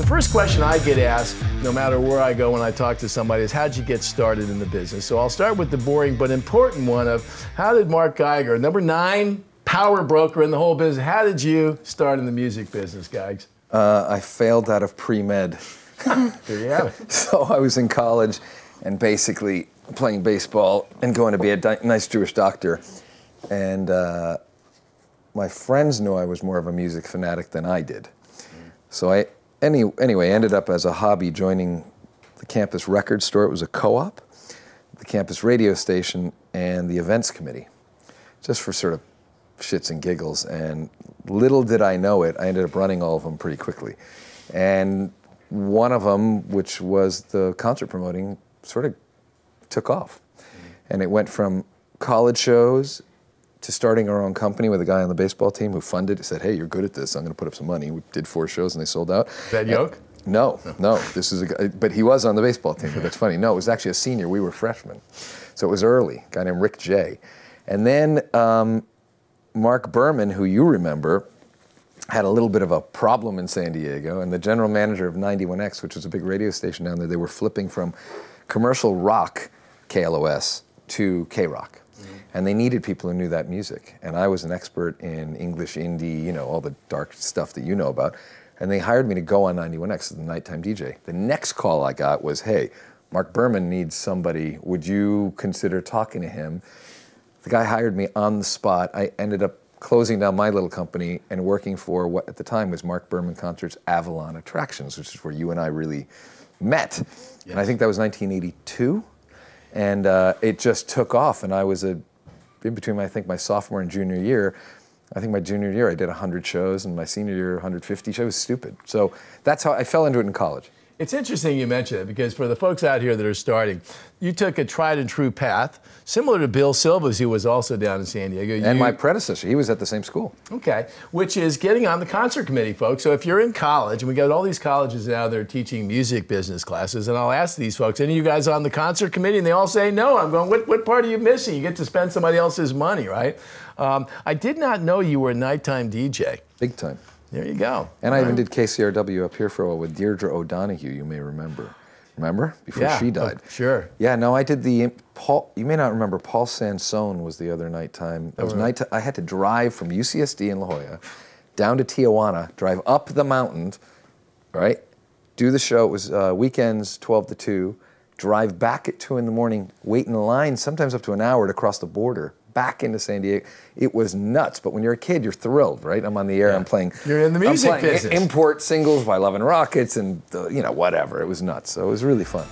The first question I get asked, no matter where I go when I talk to somebody, is how'd you get started in the business? So I'll start with the boring but important one of how did Marc Geiger, #9 power broker in the whole business, how did you start in the music business, Geigs? I failed out of pre-med. There you have it. So I was in college and basically playing baseball and going to be a nice Jewish doctor. And my friends knew I was more of a music fanatic than I did. So I anyway ended up as a hobby joining the campus record store. It was a co-op, the campus radio station, and the events committee, just for sort of shits and giggles. And little did I know it, I ended up running all of them pretty quickly. And one of them, which was the concert promoting, sort of took off. And it went from college shows to starting our own company with a guy on the baseball team who funded it, said, hey, you're good at this, I'm gonna put up some money. We did 4 shows and they sold out. That Yoke? No, this is a guy, but he was on the baseball team, but that's funny. No, it was actually a senior, we were freshmen. So it was early, a guy named Rick J. And then Marc Berman, who you remember, had a little bit of a problem in San Diego, and the general manager of 91X, which was a big radio station down there, they were flipping from commercial rock, KLOS, to K-Rock. And they needed people who knew that music. And I was an expert in English, indie, you know, all the dark stuff that you know about. And they hired me to go on 91X as the nighttime DJ. The next call I got was, hey, Marc Berman needs somebody. Would you consider talking to him? The guy hired me on the spot. I ended up closing down my little company and working for what at the time was Marc Berman Concerts' Avalon Attractions, which is where you and I really met. Yes. And I think that was 1982. And it just took off. And I was in between, I think, my sophomore and junior year. I think my junior year I did 100 shows, and my senior year 150 shows. It was stupid. So that's how I fell into it in college. It's interesting you mention it, because for the folks out here that are starting, you took a tried and true path, similar to Bill Silva's, who was also down in San Diego. And my predecessor, he was at the same school. Okay, which is getting on the concert committee, folks. So if you're in college, and we got all these colleges now that are teaching music business classes, and I'll ask these folks, any of you guys on the concert committee? And they all say no. I'm going, what part are you missing? You get to spend somebody else's money, right? I did not know you were a nighttime DJ. Big time. There you go. And I even did KCRW up here for a while with Deirdre O'Donoghue, you may remember. Remember? Before she died. Oh, sure. Yeah, no, I did the, you may not remember, Paul Sansone was the other nighttime. It was nighttime. I had to drive from UCSD in La Jolla down to Tijuana, drive up the mountain, right? Do the show. It was weekends, 12 to 2. Drive back at 2 in the morning, wait in line, sometimes up to an hour to cross the border, back into San Diego. It was nuts, but when you're a kid, you're thrilled, right? I'm on the air, yeah. I'm playing. You're in the music business. Import singles by Love and Rockets and, you know, whatever. It was nuts, so it was really fun.